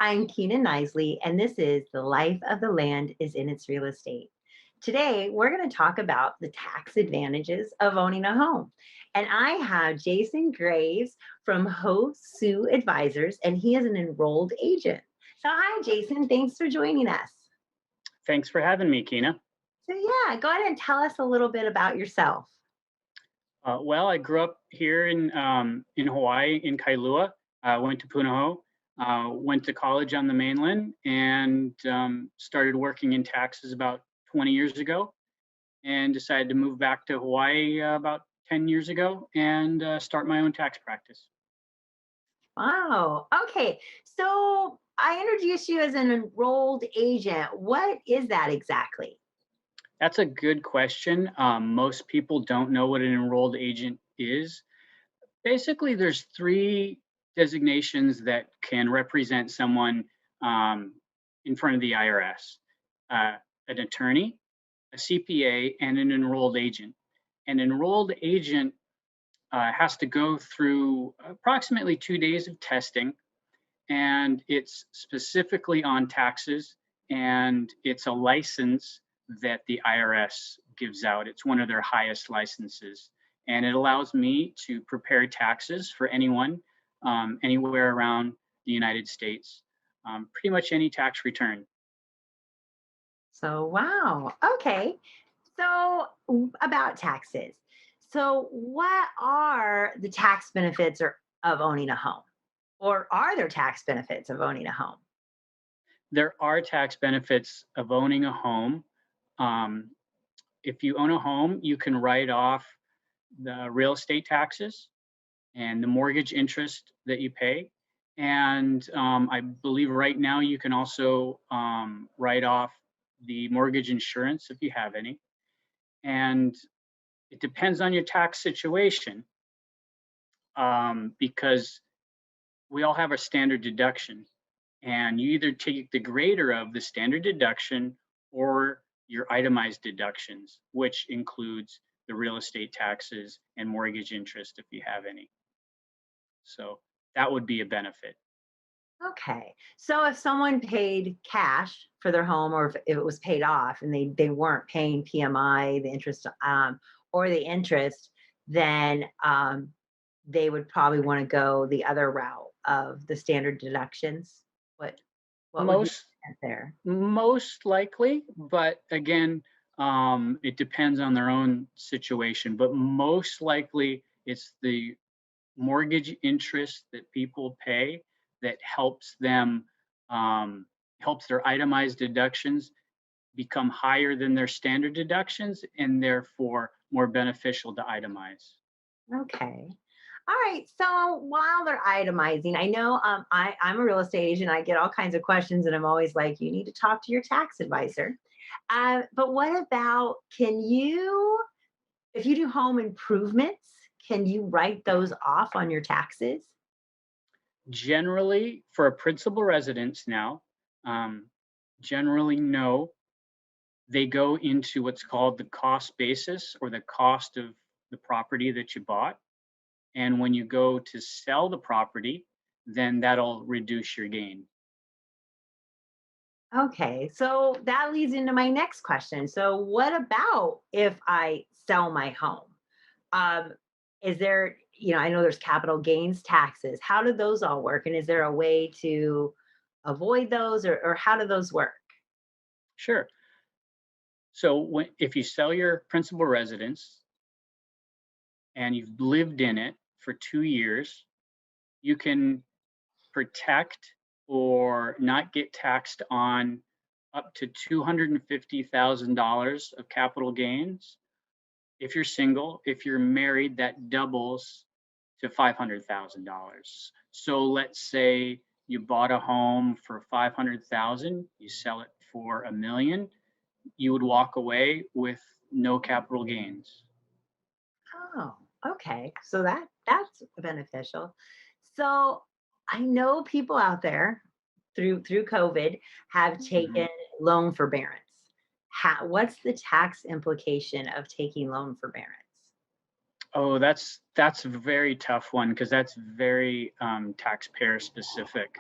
I'm Kina Knisley, and this is The Life of the Land is in Its Real Estate. Today, we're going to talk about the tax advantages of owning a home. And I have Jason Graves from Ho Sue Advisors, and he is an enrolled agent. So, hi, Jason. Thanks for joining us. Thanks for having me, Kina. So, yeah, go ahead and tell us a little bit about yourself. Well, I grew up here in Hawaii, in Kailua. Went to Punahou, went to college on the mainland, and started working in taxes about 20 years ago. And decided to move back to Hawaii about 10 years ago and start my own tax practice. Wow. Okay. So, I introduced you as an enrolled agent. What is that exactly? That's a good question. Most people don't know what an enrolled agent is. Basically, there's three designations that can represent someone um, in front of the IRS: an attorney, a CPA, and an enrolled agent. An enrolled agent has to go through approximately 2 days of testing, and it's specifically on taxes, and it's a license that the IRS gives out. It's one of their highest licenses, and it allows me to prepare taxes for anyone anywhere around the United States, pretty much any tax return. So, wow. Okay. So, about taxes. So, what are the tax benefits of owning a home? Or are there tax benefits of owning a home? There are tax benefits of owning a home. Um, if you own a home, you can write off the real estate taxes and the mortgage interest that you pay. And I believe right now you can also write off the mortgage insurance if you have any. And it depends on your tax situation because we all have a standard deduction. And you either take the greater of the standard deduction or your itemized deductions, which includes the real estate taxes and mortgage interest if you have any. So that would be a benefit. Okay. So, if someone paid cash for their home or if it was paid off and they weren't paying PMI, the interest, or the interest, then they would probably want to go the other route of the standard deductions. What what would be Most there? most likely, but again, it depends on their own situation. But most likely, it's the mortgage interest that people pay that helps their itemized deductions become higher than their standard deductions and therefore more beneficial to itemize. Okay. All right. So while they're itemizing, I know I'm a real estate agent. I get all kinds of questions, and I'm always like, you need to talk to your tax advisor. But what about if you do home improvements, can you write those off on your taxes? Generally, for a principal residence now, um, generally no, they go into what's called the cost basis or the cost of the property that you bought. And when you go to sell the property, then that'll reduce your gain. Okay. So that leads into my next question. So, what about if I sell my home? Um, is there, I know there's capital gains taxes. How do those all work? And is there a way to avoid those, or how do those work? Sure. So if you sell your principal residence and you've lived in it for 2 years, you can protect or not get taxed on up to $250,000 of capital gains. If you're single, if you're married, that doubles to $500,000. So let's say you bought a home for 500,000, you sell it for 1 million, you would walk away with no capital gains. Oh, okay. So that's beneficial. So I know people out there through COVID have taken Mhm. loan forbearance. What's the tax implication of taking loan forbearance? Oh, that's a very tough one because that's very taxpayer specific.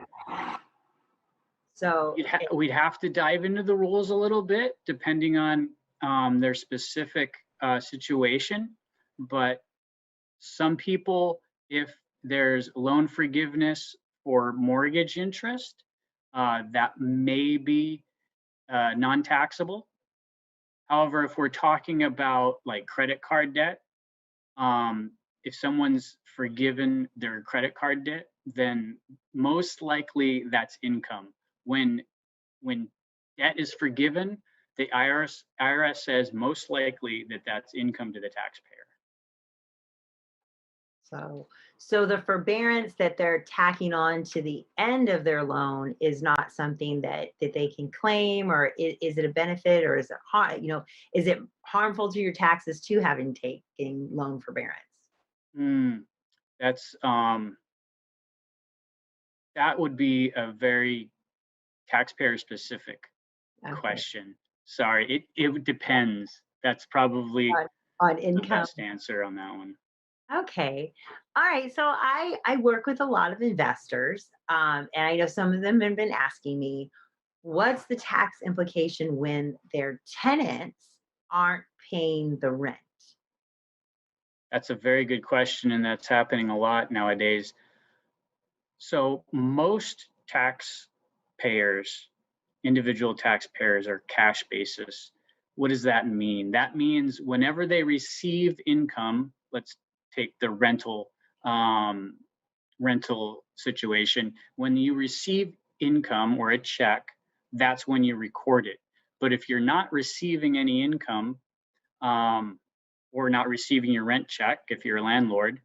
So We'd have to dive into the rules a little bit depending on their specific situation. But some people, if there's loan forgiveness for mortgage interest, that may be non-taxable. However, if we're talking about like credit card debt, um, if someone's forgiven their credit card debt, then most likely that's income. When debt is forgiven, the IRS says most likely that that's income to the taxpayer. So, so the forbearance that they're tacking on to the end of their loan is not something that they can claim, or is it a benefit, or is it is it harmful to your taxes to having taken loan forbearance? Hmm, that's that would be a very taxpayer specific Okay, question. Sorry, it depends. That's probably on, on the income. best answer on that one. Okay, all right. So I work with a lot of investors, and I know some of them have been asking me, what's the tax implication when their tenants aren't paying the rent? That's a very good question, and that's happening a lot nowadays. So most taxpayers, individual taxpayers, are cash basis. What does that mean? That means whenever they receive income, let's take the um, rental situation. When you receive income or a check, that's when you record it. But if you're not receiving any income, um, or not receiving your rent check, if you're a landlord,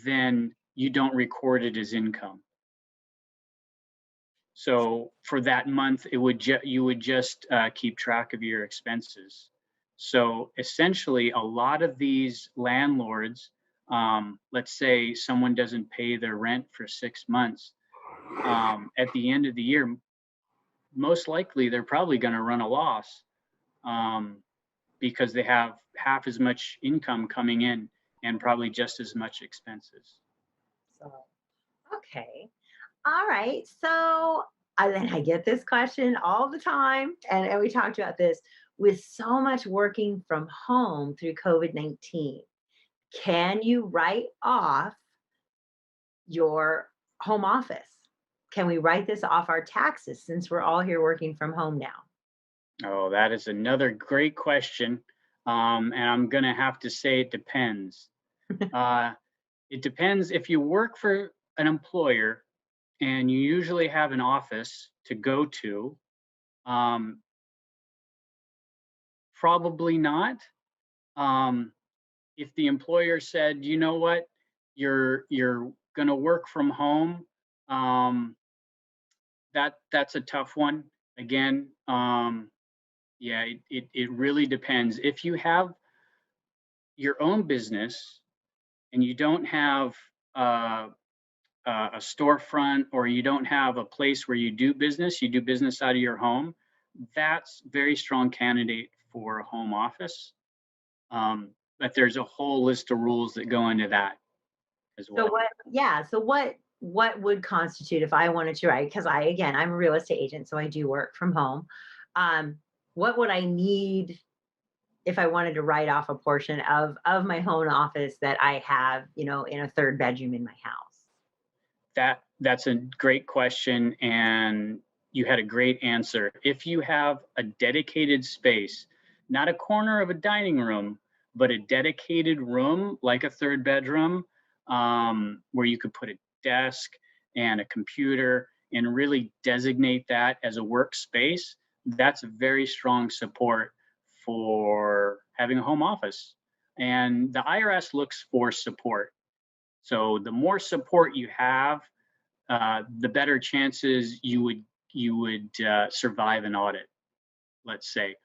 then you don't record it as income. So for that month, you would just keep track of your expenses. So essentially, a lot of these landlords, let's say someone doesn't pay their rent for 6 months, at the end of the year, most likely they're probably going to run a loss, um, because they have half as much income coming in and probably just as much expenses. So, okay. All right. So then I get this question all the time. And we talked about this with so much working from home through COVID-19. Can you write off your home office? Can we write this off our taxes since we're all here working from home now? Oh, that is another great question. And I'm going to have to say it depends. Uh, it depends if you work for an employer and you usually have an office to go to. Um, Probably not. Um, if the employer said, you know what, you're going to work from home, um, that's a tough one. Again, yeah, it really depends. If you have your own business and you don't have uh, a storefront, or you don't have a place where you do business out of your home, that's very strong candidate for a home office. But there's a whole list of rules that go into that as So well. what, yeah, so what would constitute if I wanted to write, because again, I'm a real estate agent, so I do work from home. Um, what would I need if I wanted to write off a portion of my home office that I have, in a third bedroom in my house? That's a great question, and you had a great answer. If you have a dedicated space, not a corner of a dining room, but a dedicated room like a third bedroom, where you could put a desk and a computer and really designate that as a workspace, that's a very strong support for having a home office. And the IRS looks for support. So the more support you have, the better chances you would survive an audit. Let's say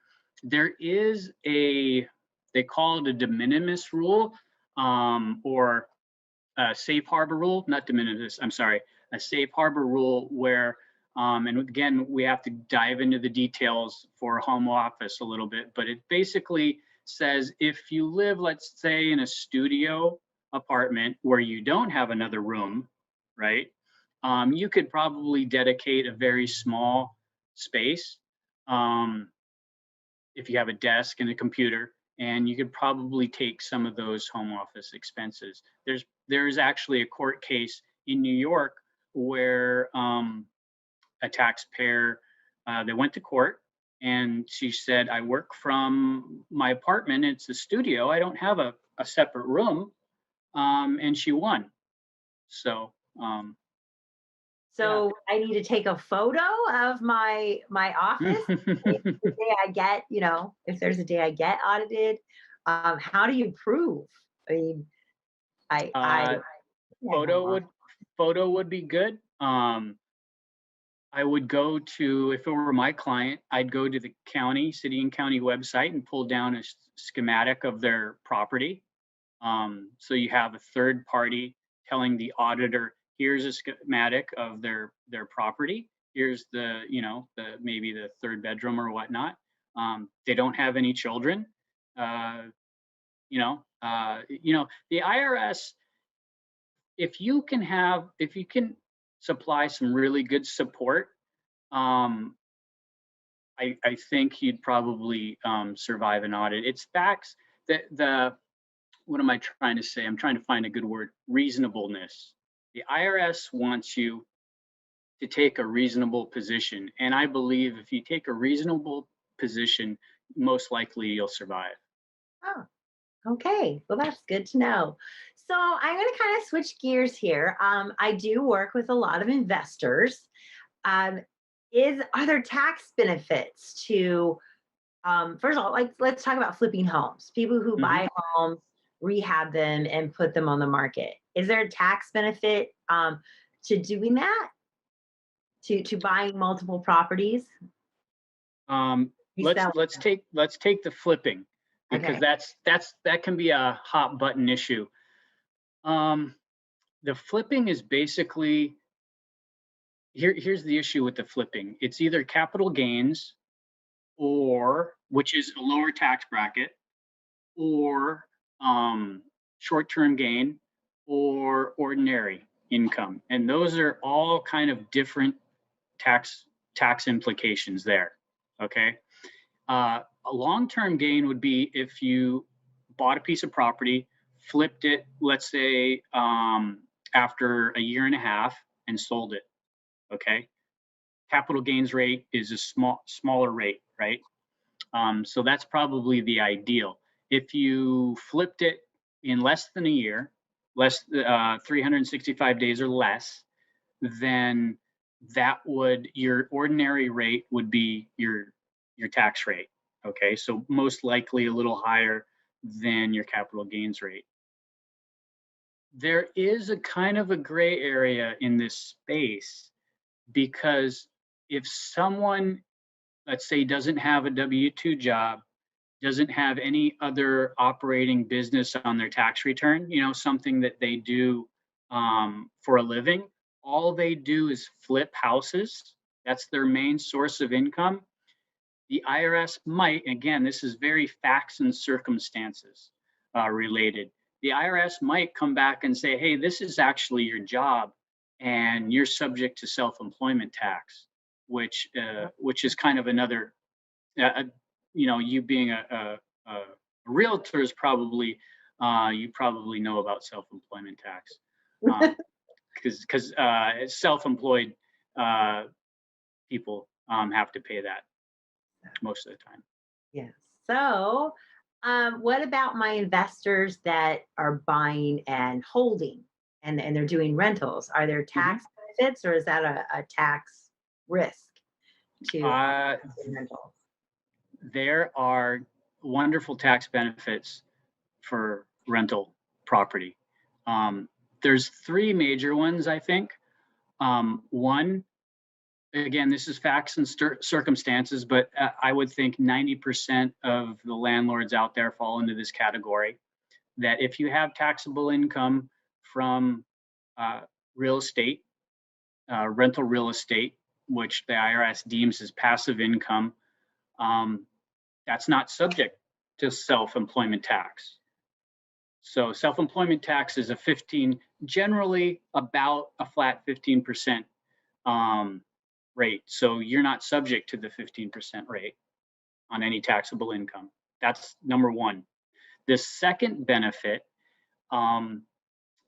there is they call it a de minimis rule, or a safe harbor rule, not de minimis. I'm sorry, a safe harbor rule where, and again, we have to dive into the details for home office a little bit, but it basically says if you live, let's say, in a studio apartment where you don't have another room, right? You could probably dedicate a very small space, um, if you have a desk and a computer, and you could probably take some of those home office expenses. There's actually a court case in New York where a taxpayer, they went to court, and she said, I work from my apartment. It's a studio. I don't have a separate room. And she won. So, yeah. So I need to take a photo of my office. If the day I get, if there's a day I get audited, how do you prove? I mean, I uh, my home photo office. would photo would be good. I would go to, if it were my client, I'd go to the city and county website and pull down a schematic of their property. So you have a third party telling the auditor, here's a schematic of their property. Here's the maybe the third bedroom or whatnot. They don't have any children. Uh, the IRS, if you can supply some really good support, um, I think you'd probably survive an audit. It's facts that what am I trying to say? I'm trying to find a good word. Reasonableness. The IRS wants you to take a reasonable position. And I believe if you take a reasonable position, most likely you'll survive. Oh, okay. Well, that's good to know. So I'm going to kind of switch gears here. I do work with a lot of investors. Um, are there tax benefits to first of all, like let's talk about flipping homes. People who Hmm. buy homes, rehab them, and put them on the market. Is there a tax benefit to doing that? To buying multiple properties, Let's reselling let's them? take let's take the flipping, because Okay. that can be a hot button issue. Um, the flipping is basically here's the issue with the flipping. It's either capital gains, or which is a lower tax bracket, or short-term gain, or ordinary income, and those are all kind of different tax implications there. Okay, a long-term gain would be if you bought a piece of property, flipped it, let's say after a year and a half, and sold it. Okay, capital gains rate is a smaller rate, right? So that's probably the ideal. If you flipped it in less than a year, 365 days or less, then your ordinary rate would be your tax rate. Okay, so most likely a little higher than your capital gains rate. There is a kind of a gray area in this space, because if someone, let's say, doesn't have a W-2 job, doesn't have any other operating business on their tax return, something that they do for a living, all they do is flip houses. That's their main source of income. The IRS might, again, this is very facts and circumstances related. The IRS might come back and say, hey, this is actually your job and you're subject to self-employment tax, which is kind of another, you being a realtor is probably, you probably know about self-employment tax, because self-employed uh, people have to pay that most of the time. Yes. So, what about my investors that are buying and holding, and they're doing rentals? Are there Mhm. tax benefits, or is that a tax risk to Uh, rentals? there are wonderful tax benefits for rental property. Um, there's three major ones, I think. One, again, this is facts and circumstances, but I would think 90% of the landlords out there fall into this category. That if you have taxable income from uh, real estate, rental real estate, which the IRS deems as passive income, um, that's not subject to self-employment tax. So self-employment tax is a 15, generally about a flat 15% um, rate. So you're not subject to the 15% rate on any taxable income. That's number one. The second benefit um,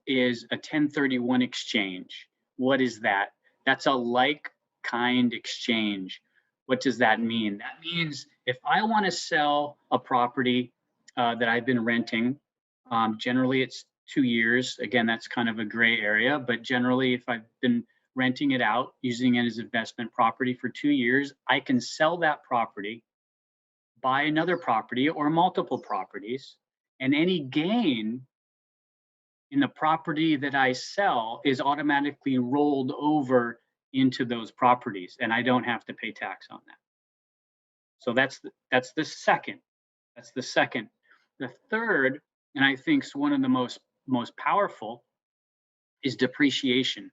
is a 1031 exchange. What is that? That's a like kind exchange. What does that mean? That means if I want to sell a property that I've been renting, generally it's 2 years. Again, that's kind of a gray area, but generally, if I've been renting it out, using it as investment property for 2 years, I can sell that property, buy another property or multiple properties, and any gain in the property that I sell is automatically rolled over into those properties, and I don't have to pay tax on that. So that's the second. That's the second. The third, and I think is one of the most powerful, is depreciation.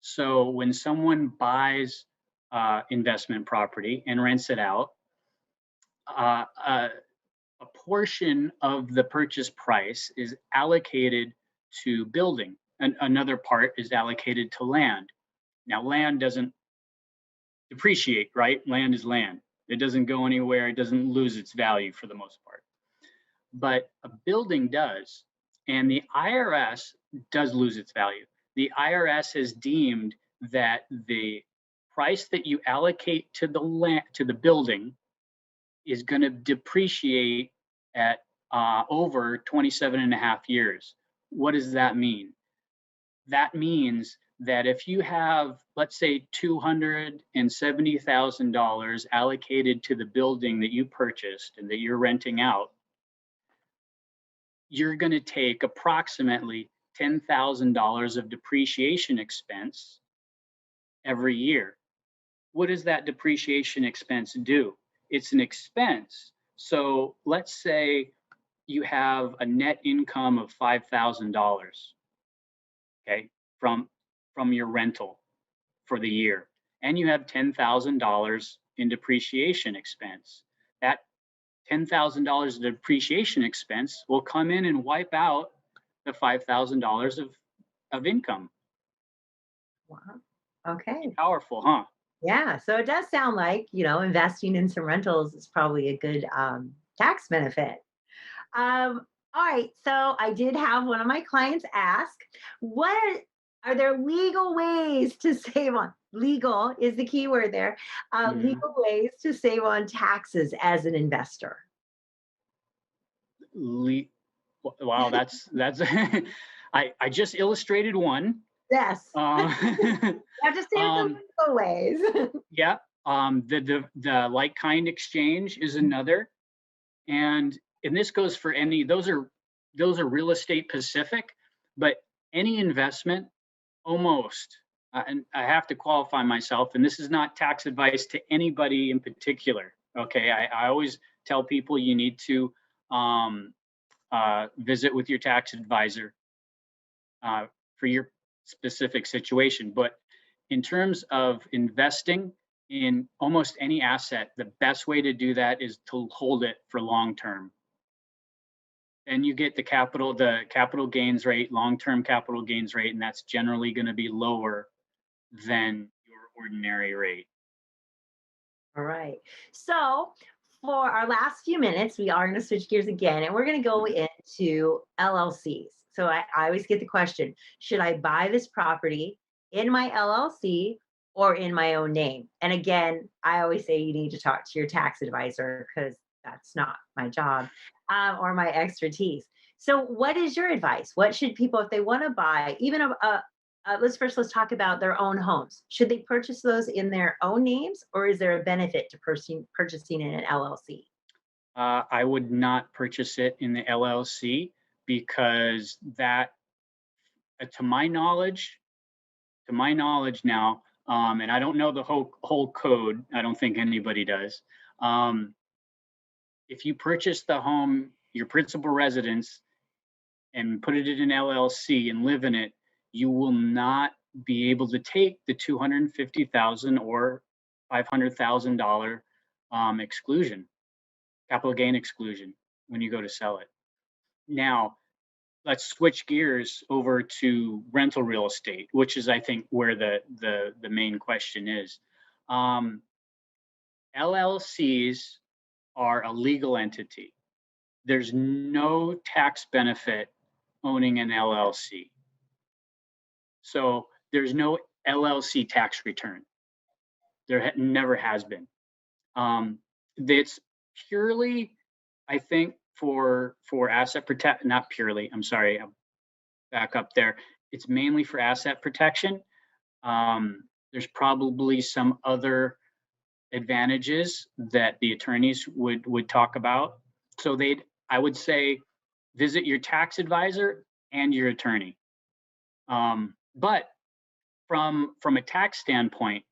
So when someone buys investment property and rents it out, uh, uh, a portion of the purchase price is allocated to building, and another part is allocated to land. Now, land doesn't depreciate, right? Land is land. It doesn't go anywhere. It doesn't lose its value for the most part. But a building does, and the IRS does lose its value. The IRS has deemed that the price that you allocate to the land, to the building, is going to depreciate at over 27 and a half years. What does that mean? That means that if you have, let's say, $270,000 allocated to the building that you purchased and that you're renting out, you're going to take approximately $10,000 of depreciation expense every year. What does that depreciation expense do? It's an expense. So let's say you have a net income of $5,000, okay, from your rental for the year, and you have $10,000 in depreciation expense. That $10,000 of depreciation expense will come in and wipe out the $5,000 of income. Wow. Okay. Powerful, huh? Yeah. So it does sound like, investing in some rentals is probably a good tax benefit. All right. So I did have one of my clients ask, what are there legal ways to save on? Legal is the key word there. Mhm. Legal ways to save on taxes as an investor. Le- wow, that's I just illustrated one. Yes. Uh, You have to say the um, legal ways. yeah. The like kind exchange is another, and this goes for any. Those are real estate specific, but any investment almost. And I have to qualify myself, and this is not tax advice to anybody in particular. Okay, I always tell people you need to um, visit with your tax advisor for your specific situation. But in terms of investing in almost any asset, the best way to do that is to hold it for long term. And you get the capital gains rate, long term capital gains rate, and that's generally going to be lower than your ordinary rate. All right. So for our last few minutes, we are going to switch gears again and we're going to go Mhm. into LLCs. So I always get the question, should I buy this property in my LLC or in my own name? And again, I always say you need to talk to your tax advisor because that's not my job or my expertise. So, what is your advice? What should people, if they want to buy even let's talk about their own homes. Should they purchase those in their own names, or is there a benefit to purchasing in an LLC? I would not purchase it in the LLC because that, to my knowledge now, and I don't know the whole code. I don't think anybody does. Um, if you purchase the home, your principal residence, and put it in an LLC and live in it, you will not be able to take the 250,000 or $500,000 exclusion, capital gain exclusion when you go to sell it. Now, let's switch gears over to rental real estate, which is, I think, where the main question is. Um, LLCs are a legal entity. There's no tax benefit owning an LLC. So there's no LLC tax return. Never has been. It's purely, I think, for asset protect. Not purely. I'm sorry. I'm back up there. It's mainly for asset protection. There's probably some other advantages that the attorneys would talk about. So I would say, visit your tax advisor and your attorney. But from a tax standpoint,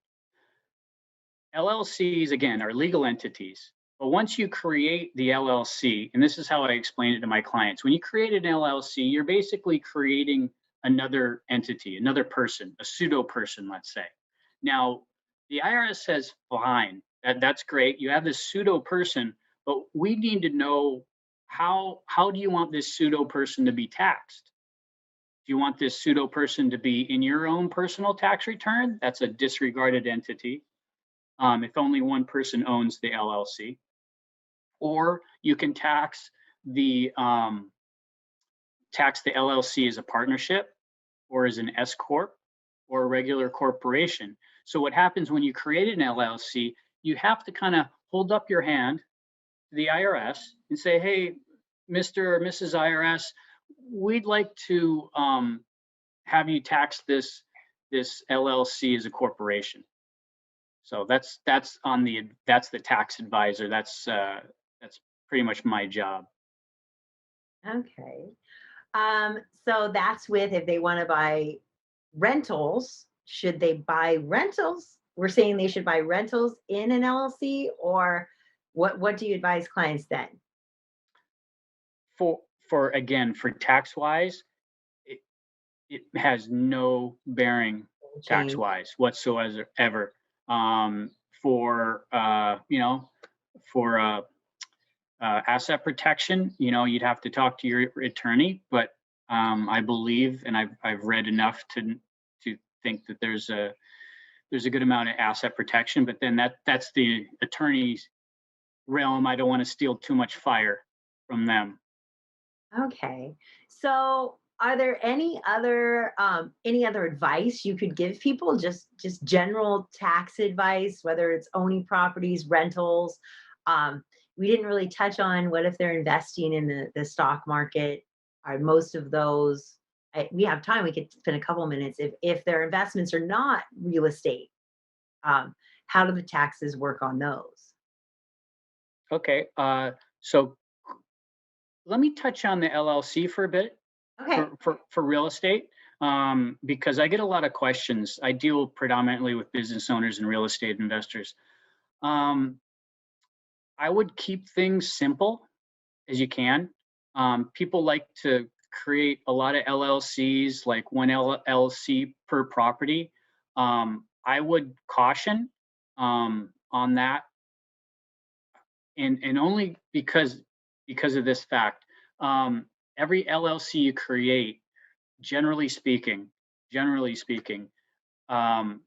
LLCs, again, are legal entities. But once you create the LLC, and this is how I explain it to my clients, when you create an LLC, you're basically creating another entity, another person, a pseudo person, let's say. Now, the IRS says, fine, that's great. You have this pseudo person, but we need to know, how do you want this pseudo person to be taxed? Do you want this pseudo person to be in your own personal tax return? That's a disregarded entity, if only one person owns the LLC. Or you can tax the LLC as a partnership, or as an S corp, or a regular corporation. So what happens when you create an LLC? You have to kind of hold up your hand to the IRS and say, "Hey, Mr. or Mrs. IRS, we'd like to have you tax this LLC as a corporation." So that's the tax advisor. That's pretty much my job. Okay. So that's with if they want to buy rentals, should they buy rentals? We're saying they should buy rentals in an LLC, or what do you advise clients then? For again, for tax wise, it, it has no bearing tax Change. wise whatsoever. Ever. For for asset protection, you'd have to talk to your attorney, but I believe, and I've read enough to think that there's a good amount of asset protection, but then that's the attorney's realm. I don't want to steal too much fire from them. Okay. So are there any other advice you could give people? Just general tax advice, whether it's owning properties, rentals. We didn't really touch on what if they're investing in the stock market. Are most of those we have time, we could spend a couple minutes. If their investments are not real estate, um, how do the taxes work on those? Okay, so let me touch on the LLC for a bit, Okay. for real estate, because I get a lot of questions. I deal predominantly with business owners and real estate investors. Um, I would keep things simple as you can. People like to create a lot of LLCs, like one LLC per property. I would caution on that, and only because of this fact. Every LLC you create, generally speaking, generally speaking, um,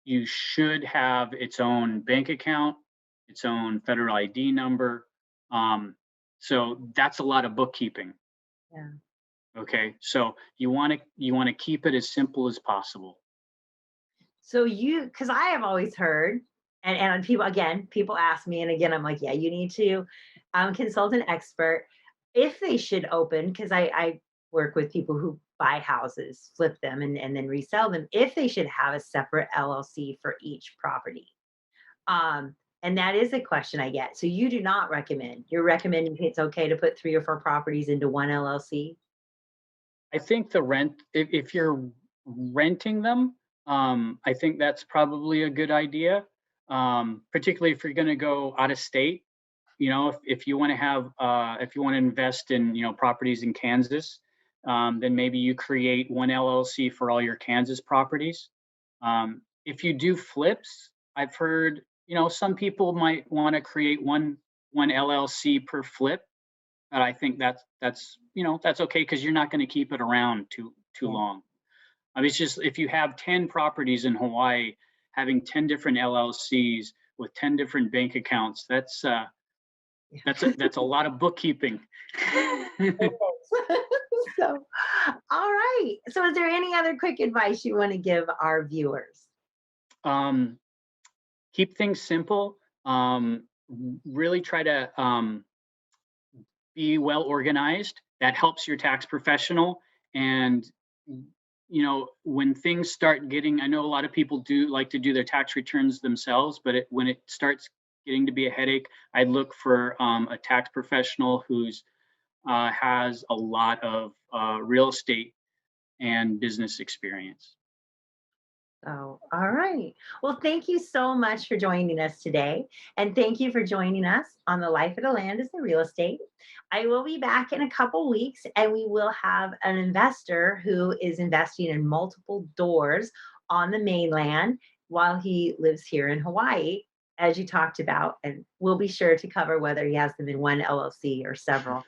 you should have its own bank account, its own federal ID number. Um, so that's a lot of bookkeeping. Yeah. Okay, so you want to keep it as simple as possible. So because I have always heard, and people again, people ask me, and again, I'm like, yeah, you need to consult an expert if they should open, because I work with people who buy houses, flip them, and then resell them. If they should have a separate LLC for each property, and that is a question I get. So you do not recommend. You're recommending it's okay to put 3 or 4 properties into one LLC. I think if you're renting them, I think that's probably a good idea. Particularly if you're going to go out of state. If you want to if you want to invest in, properties in Kansas, then maybe you create one LLC for all your Kansas properties. If you do flips, I've heard, some people might want to create one LLC per flip. And I think that's that's okay because you're not going to keep it around too Yeah. long. I mean, it's just if you have 10 properties in Hawaii, having 10 different LLCs with 10 different bank accounts, that's a lot of bookkeeping. So, all right. So, is there any other quick advice you want to give our viewers? um, Keep things simple. Really try to be well organized. That helps your tax professional. And when things start getting, I know a lot of people do like to do their tax returns themselves, but when it starts getting to be a headache, I'd look for a tax professional who's has a lot of real estate and business experience. Oh, all right. Well, thank you so much for joining us today. And thank you for joining us on the Life of the Land is the Real Estate. I will be back in a couple weeks and we will have an investor who is investing in multiple doors on the mainland while he lives here in Hawaii, as you talked about. And we'll be sure to cover whether he has them in one LLC or several.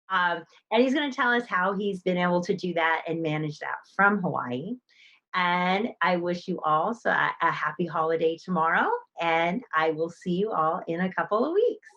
Um, and he's going to tell us how he's been able to do that and manage that from Hawaii. And I wish you all a happy holiday tomorrow. And I will see you all in a couple of weeks.